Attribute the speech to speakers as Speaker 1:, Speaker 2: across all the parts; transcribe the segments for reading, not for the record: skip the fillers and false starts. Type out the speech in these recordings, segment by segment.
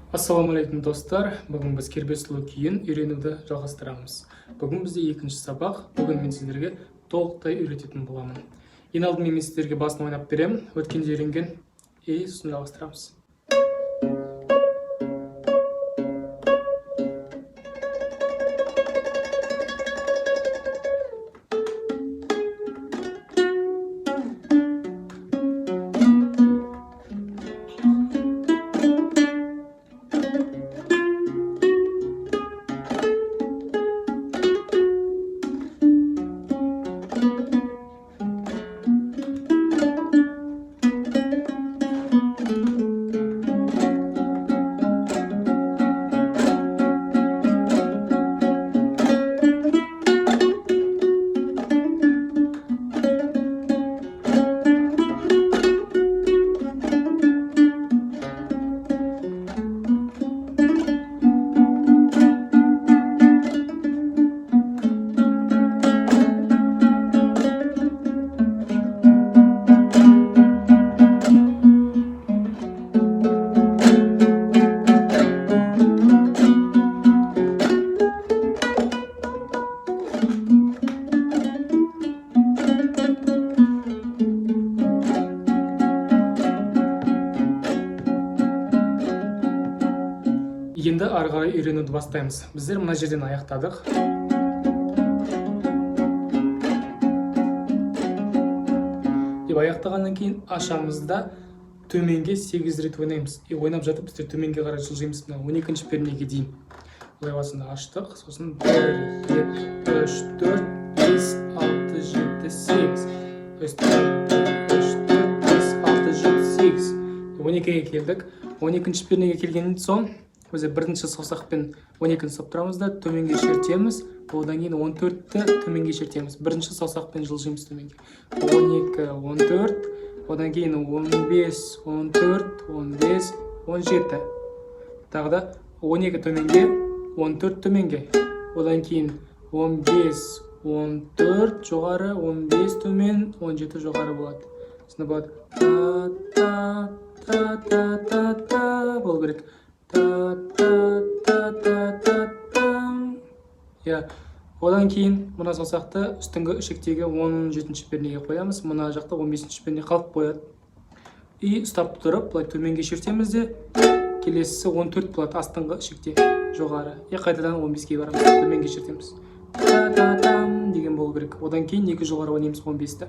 Speaker 1: Ассалаумағалейкум достар, бүгін біз кербестілі күйін үйренуді жалғастырамыз. Бүгін бізде екінші сабақ, бүгін мен сіздерге толықтай үйрететін боламын. Ең алдымен мен сіздерге басын ойнап беремін, өткенде үйренген, сосын жалғастырамыз. Енді ары қарай үйренуді бастаймыз. Біздер мына жерден аяқтадық. Деп аяқтағаннан кейін ашамыз да төменге 8 рет ойнаймыз. Ойнап жатып біздер төменге қарай жылжимыз. 12-ші пернеге дейін. Олай басында аштық. Сосын 1, 2, 3, 4, 5, 6, 7, 8. 12-ге келдік. 12-ші пернеге келгеннен соң өзі бірінші саусақпен 12-ні ұстап тұрамыз да төменге шертеміз. Одан кейін 14-ті төменге шертеміз. Бірінші саусақпен жылжимыз төменге. 12, 14, одан кейін 15, 14, 15, 17. Тағы да 12 төменге, 14 төменге. Одан кейін 15, 14 жоғары, 15 төмен, 17 жоғары болады. Сонда болады та-та-та-та-та болу керек. Одан кейін мына саусақты үстіңгі ішектегі 17-ші пернеге қоямыз. Мына жақта 15-ші перне қалып қояды. Ұстап тұрып, былай төменге шертеміз де, келесісі 14 болады астыңғы ішекте жоғары. Қайтадан 15-ге барамыз, төменге шертеміз. Та-та-там деген болу керек. Одан кейін 2 жоғары ойнаймыз 15-ті.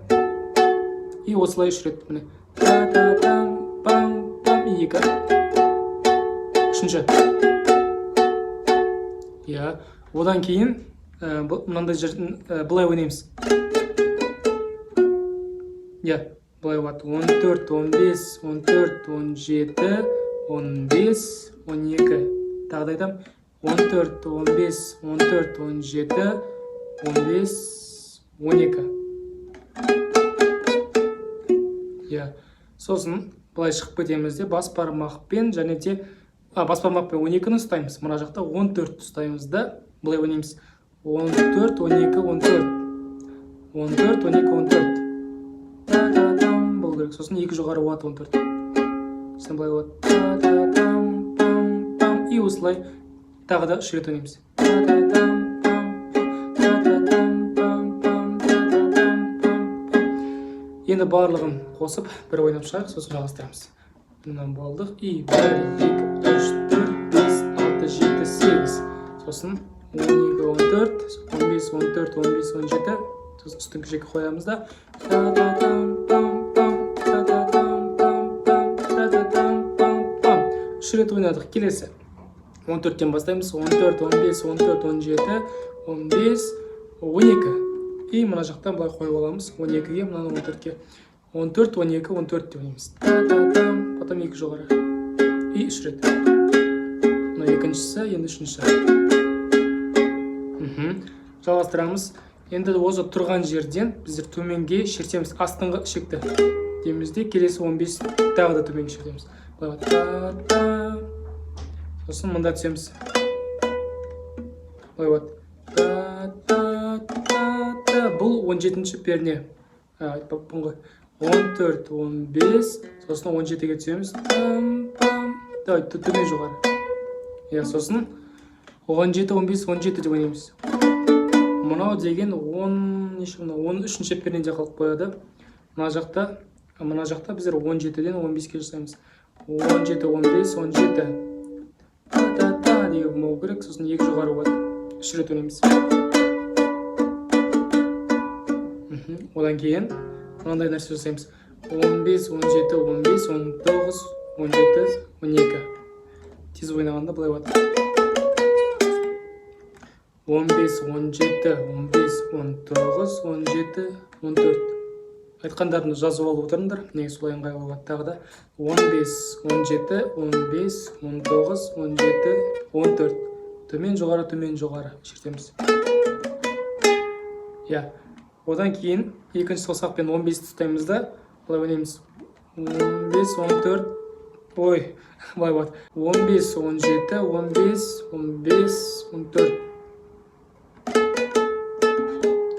Speaker 1: Осылай 3 рет. Та-та-там, пам-пам, 2. Үшінші. Одан кейін мынандай жерден бұлай ойнаймыз. Бұлай болады. 14, 15, 14, 17, 15, 12. Тағы айтам. 14, 15, 14, 17, 15, 12. Сосын бұлай шығып кетеміз де бас бармақпен және де бас бармақпен 12-ні ұстаймыз. Мына жақта 14 ұстаймыз да бұлай ойнаймыз. 14, 12, 14. 14, 12, 14. Та-та-там болу керек. Сосын 2 жоғары болады 14. Сосын бұлай болады. Та-та-там, пам-пам. Осылай тағы да 3 рет ойнаймыз. Та-та-там, пам-пам. Та-та-там, пам-пам. Енді барлығын қосып бір ойнап шығайық, сосын жалғастырамыз. Бұнан болдық. 1, 2, 3, 4, 5, 6, 7, 8. Сосын 12, 14, 15, 14, 15, 17. Сосын үстіңгі ішекке қоямыз да. Үш рет ойнадық. Келесі. 14-тен бастаймыз. 14, 15, 14, 17, 15, 12. Мына жақтан былай қойып аламыз. 12-ге, мынаны 14-ке. 14, 12, 14 деп ойнаймыз. Та-та-там, потом 2 жоғары. 3 рет. Мына екіншісі, енді үшінші. Жалғастырамыз. Енді осы тұрған жерден біздер төменге шертеміз. Астыңғы ішекті демізде келесі 15 тағы да төменге шертеміз. Та-та. Сосын мұнда түсеміз. Та-та-та-та. Бұл 17-ші перне. Айтпаппын ғой. 14, 15, сосын 17-ге түсеміз. Давай, төмен жоғары. Иә, сосын 17, 15, 17 деп ойнаймыз. Мынау деген 13-ші пернеде қалып қояды. Мына жақта біздер 17-ден 15-ке жасаймыз. 17, 15, 17. Та-та-та деген болмау керек. Сосын 2 жоғары болады. 3 рет ойнаймыз. Одан кейін мынандай нәрсе жасаймыз. 15, 17, 15, 19, 17, 12. Тез ойнағанда былай болады. 15, 17, 15, 19, 17, 14. Айтқандарымды жазып алып отырыңдар. Неге солай ыңғайлы болады. Тағы да 15, 17, 15, 19, 17, 14. Төмен жоғары, төмен жоғары шертеміз. Иә. Одан кейін екінші саусақпен 15 тұтаймыз да, былай ойнаймыз. 15, 14. Ой, былай болады. 15, 17, 15, 15, 14.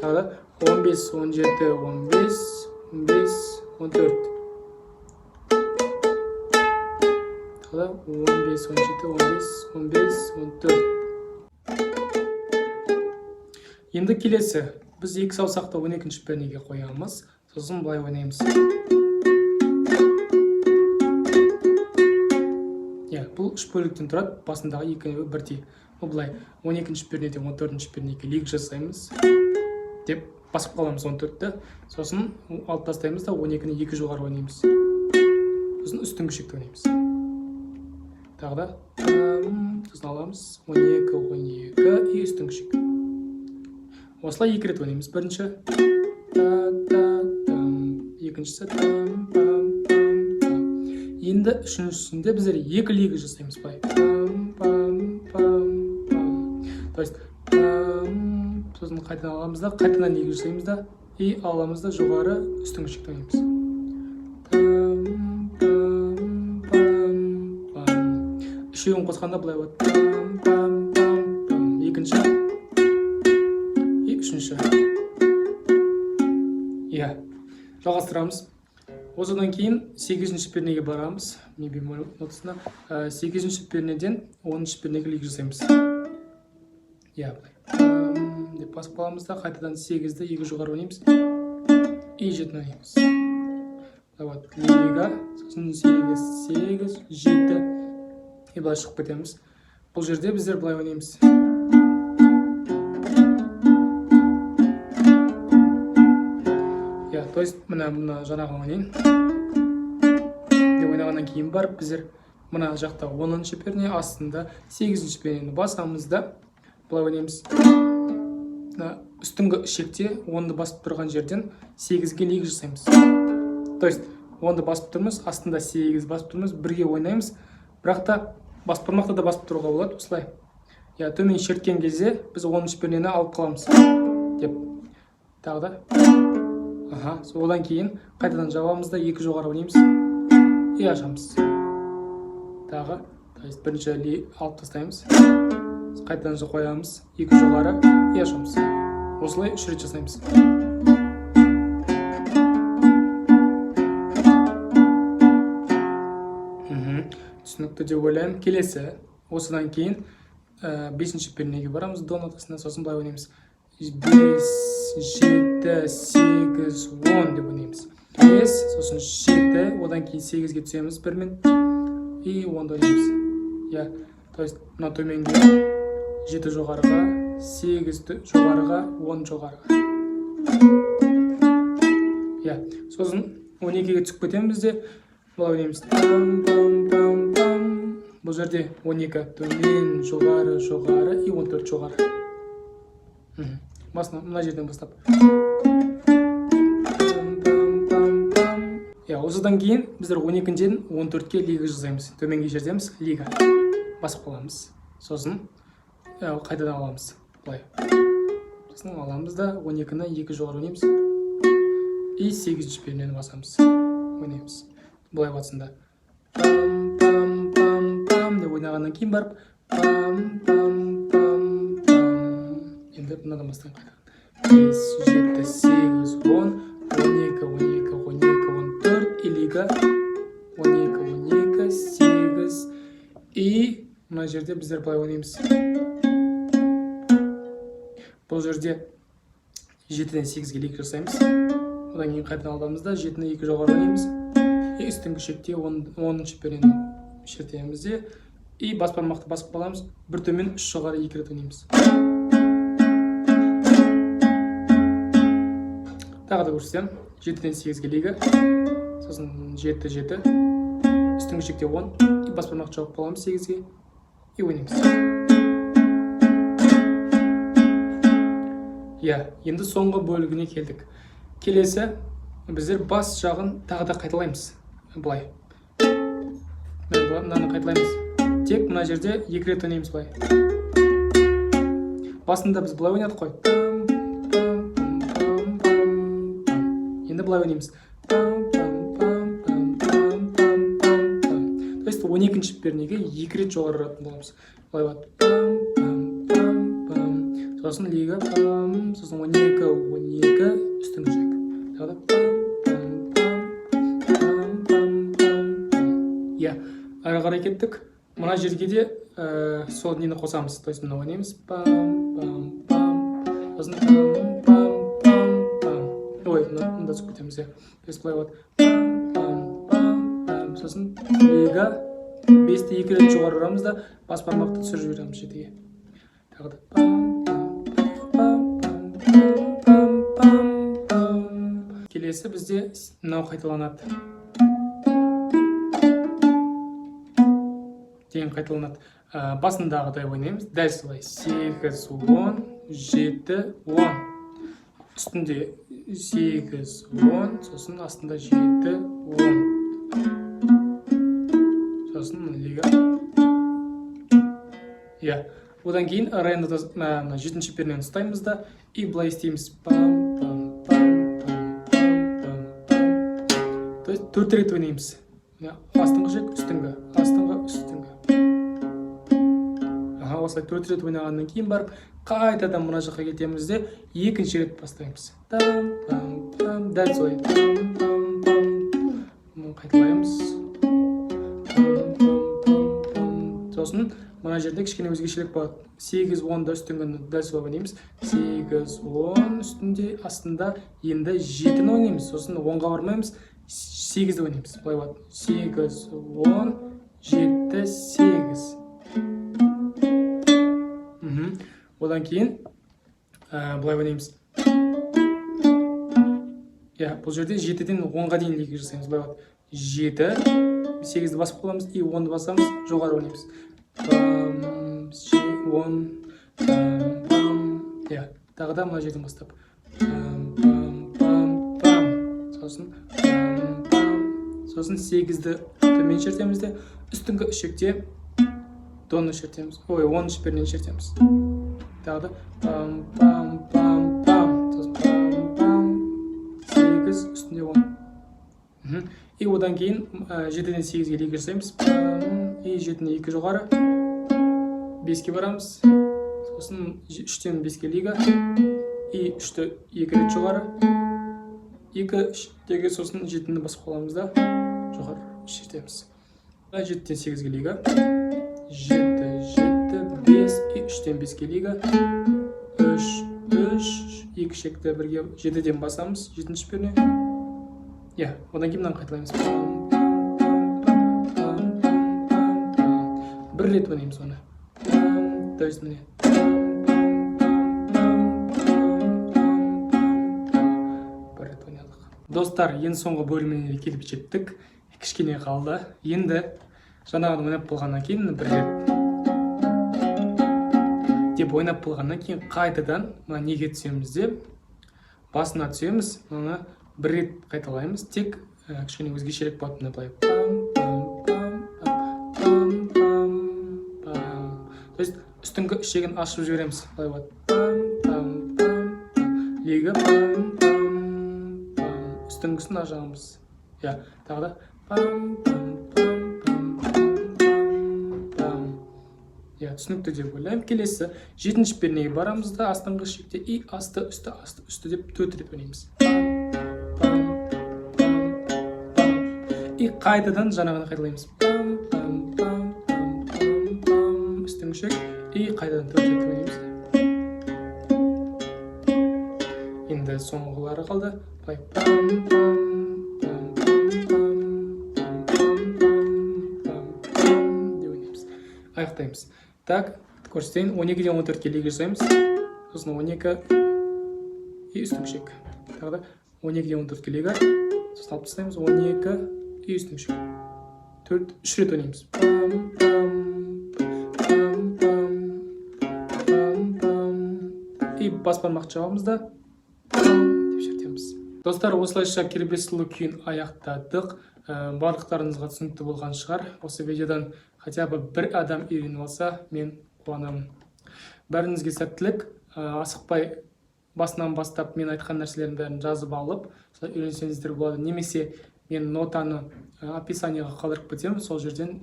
Speaker 1: Тағы да 15, 17, 15, 15, 14. Тағы да 15, 17, 15, 15, 14. Енді келесі. Біз 2 саусақты 12-ші пернеге қоямыз. Сосын былай ойнаймыз. Бұл 3 бөліктен тұрады. Басындағы 2 бірдей. Бұл былай 12-ші пернеден 14-ші пернеге лиг жасаймыз. Деп басып қаламыз 14-ті. Сосын алып тастаймыз да 12-ні 2 жоғары ойнаймыз. Сосын үстіңгі шекті ойнаймыз. Тағы да сосын аламыз 12, 12 и үстіңгі шек. Осылай 2 рет ойнаймыз. Бірінші екіншісі енді үшіншісінде біздер 2 лигі жасаймыз. То есть сосын қайтадан аламыз да, қайтадан лигі жасаймыз да, и аламыз да жоғары үстіңгі шекті ойнаймыз. Үшеуін қосқанда былай болады. Екінші и үшінші. Иә, жалғастырамыз. Осыдан кейін 8-ші пернеге барамыз. Не бемоль нотасына. 8-ші пернеден 10-ші пернеге лиг жасаймыз. Иә, деп басып қаламыз да, қайтадан 8-ді 2 жоғары ойнаймыз. И 7-ні ойнаймыз. Лига, сосын 8, 7 и былай шығып кетеміз. Бұл жерде біздер былай ойнаймыз. Иә, то есть мына жаңағы ойнайын. Деп ойнағаннан кейін барып біздер мына жақта 10-ші перне, астында 8-ші пернені басамыз да былай ойнаймыз. Үстіңгі шекте 10-ды басып тұрған жерден 8-ге лиг жасаймыз. То есть 10-ды басып тұрмыз, астында 8 басып тұрмыз, бірге ойнаймыз. Бірақ та басып тұрмақта да басып тұруға болады, осылай. Я төмен шерткен кезде біз 10-ші пернені алып қаламыз. Деп. Тағы да. Одан кейін қайтадан жабамыз да 2 жоғары ойнаймыз. И ашамыз. Тағы. То есть бірінші алып тастаймыз. Қайтадан қоямыз. 2 жоғары и ашамыз. Осылай 3 рет жасаймыз. Түсінікті деп ойлаймын. Келесі. Осыдан кейін 5-ші пернеге барамыз. До нотасына, сосын былай ойнаймыз. 5, 7, 8, 10 деп ойнаймыз. 5, сосын 7, одан кейін 8-ге түсеміз бірмен. И 10-ды ойнаймыз. Я, то есть мына төменге 7 жоғарыға, 8 жоғарыға, 10 жоғарыға. Я, сосын 12-ге түсіп кетеміз де, былай ойнаймыз. Бұл жерде 12 төмен, жоғары, жоғары и 14 жоғары. Басына мына жерден бастап. Осыдан кейін біздер 12-ден 14-ке лига жасаймыз. Төменге жердеміз лига. Басып қаламыз. Сосын қайтадан аламыз. Былай. Сосын аламыз да 12-ні 2 жоғары ойнаймыз. И 8-ші пернені басамыз. Ойнаймыз. Былай батсында. Деп ойнағаннан кейін барып. Енді мынадан бастан қайтадан. 5, 7, 8, 10, 12, 12, 12, 14 и лига. 12, 12, 8 и мына жерде біздер былай ойнаймыз. Бұл жерде 7-ден 8-ге лик жасаймыз. Одан кейін қайтадан аламыз да 7-ні 2 жоғары ойнаймыз. И үстіңгі шекте 10-шы пернені шертеміз де. И бас бармақты басып қаламыз. Бір төмен 3 жоғары 2 рет ойнаймыз. Тағы да көрсетем. 7-ден 8-ге лигі. Сосын 7-7. Үстіңгі шекте 10. И бас бармақты жауып қаламыз 8-ге. И ойнаймыз. Енді соңғы бөлігіне келдік. Келесі, біздер бас жағын тағы да қайталаймыз. Бұлай. Мынаны қайталаймыз. Тек мына жерде 2 рет ойнаймыз бұлай. Басында біз бұлай ойнадық қой. Енді бұлай ойнаймыз. То есть 12-ші пернеге 2 рет жоғары ұратын боламыз. Бұлай болады. Сосын лига, сосын 12, үстіңгі жек. Ары қарай кеттік. Мына жерге де сол нені қосамыз. То есть мына ойнаймыз. Сосын ой, мында түсіп кетеміз. То есть бұлай болады. Сосын лига 5-те 2 рет жоғары ұрамыз да бас бармақты түсіріп жібереміз жетіге. Тағы да келесі бізде мынау қайталанады. Деген қайталанады. Басындағыдай ойнаймыз. Дәл солай 8, 10, 7, 10. Үстінде 8, 10, сосын астында 7, 10. Сосын лига. Одан кейін районда 7-ші пернені ұстаймыз да, и былай істейміз. То есть 4 рет ойнаймыз. Астыңғы жек, үстіңгі, астыңғы, үстіңгі. Осылай 4 рет ойнағаннан кейін барып, қайтадан мына жаққа кетеміз де, 2-ші рет бастаймыз. Дәл солай. Қайталаймыз. Сосын мына жерде кішкене өзгешелік болады. 8-10-да үстіңгі дәл солай ойнаймыз. 8-10 үстінде, астында енді 7-ні ойнаймыз. Сосын 10-ға бармаймыз, 8-ді ойнаймыз. Бұлай болады. 8-10, 7-8. Одан кейін бұлай ойнаймыз. Бұл жерде 7-ден 10-ға дейін лигі жасаймыз. Бұлай болады. 7, 8-ді басып қаламыз, и 10-ды басамыз, жоғары ойнаймыз. 10, тағы да мына жерден бастап. Сосын 8-ді төмен шертеміз де, үстіңгі үшекте доны шертеміз. Ой, 10-ші пернені шертеміз. Тағы да 8, үстінде 10. И одан кейін 7-ден 8-ге лигі жасаймыз. И 7-ні 2 жоғары. 5-ке барамыз. Сосын 3-тен 5-ке лига. И 3-ті 2 рет жоғары. 2-тегі сосын 7-ні басып қаламыз да, жоғары шертеміз. 7-тен 8-ге лига. 7, 5, и 3-тен 5-ке лига. 3, 2 шекті бірге 7-ден басамыз, 7-ші перне. Одан кейін мынаны қайталаймыз. Бір рет ойнаймыз оны. То есть міне. Бір рет ойнадық. Достар, ең соңғы бөліміне келіп жеттік. Кішкене қалды. Енді жаңағыны ойнап болғаннан кейін бір рет деп ойнап болғаннан кейін қайтадан мына неге түсеміз де, басына түсеміз, мына бір рет қайталаймыз. Тек кішкене өзгешелік болады. Мына былай. То есть үстіңгі ішегін ашып жібереміз. Былай болады. Лига. Үстіңгісін ажағымыз. Тағы да. Түсінікті деп ойлаймын. Келесі 7-ші пернеге барамыз да, астыңғы шекте и асты, үсті деп 4 рет ойнаймыз. И қайтадан жаңағыны қайталаймыз. үстіңшік, и қайдан 4 рет ойнаймыз. Енді соңғылары қалды. Былай аяқтаймыз. Так, көрсетейін. 12-ден 14-ке лигі жасаймыз. Сосын 12 и үстіңшік. Тағы да 12-ден 14-ке лигі. Сосын алып тастаймыз. 12 и үстіңшік. 3 рет ойнаймыз. И бас бармақ жабамыз да деп шертеміз. Достар, осылайша кербез-сұлу күйін аяқтадық. Барлықтарыңызға түсінікті болған шығар. Осы видеодан хотя бы бір адам үйреніп алса, мен қуанамын. Бәріңізге сәттілік. Асықпай басынан бастап мен айтқан нәрселердің бәрін жазып алып, үйренсеңіздер болады. Немесе мен нотаны описаниеға қалдырып кетемін, сол жерден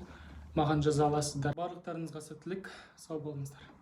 Speaker 1: маған жаза аласыздар. Барлықтарыңызға сәттілік, сау болыңыздар.